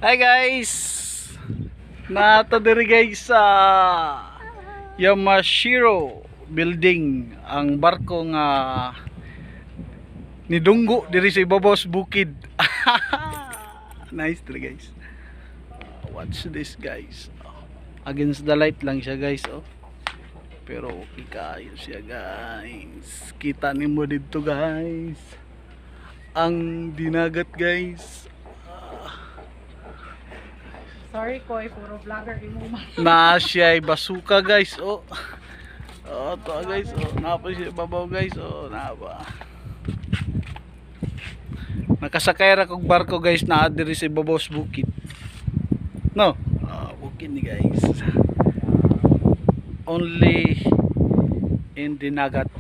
Hi guys! Nato diri guys sa Yamashiro building, ang barko nga nidunggo diri sa ibabaw sa bukid. Nice diri guys. Watch this guys. Against the light lang siya guys, oh. Pero okay kayo siya guys. Kita nimo dito guys. Ang dinagat guys. Sorry ko, puro vlogger inuman. Na siya ay basuka guys, oh. Oh, to guys, oh. Napa siya babaw guys, oh. Napa. Nakasakay ra kog barko guys na diri sa ibabaw sa bukid. No. Bukid ni guys. Only in the Nagat.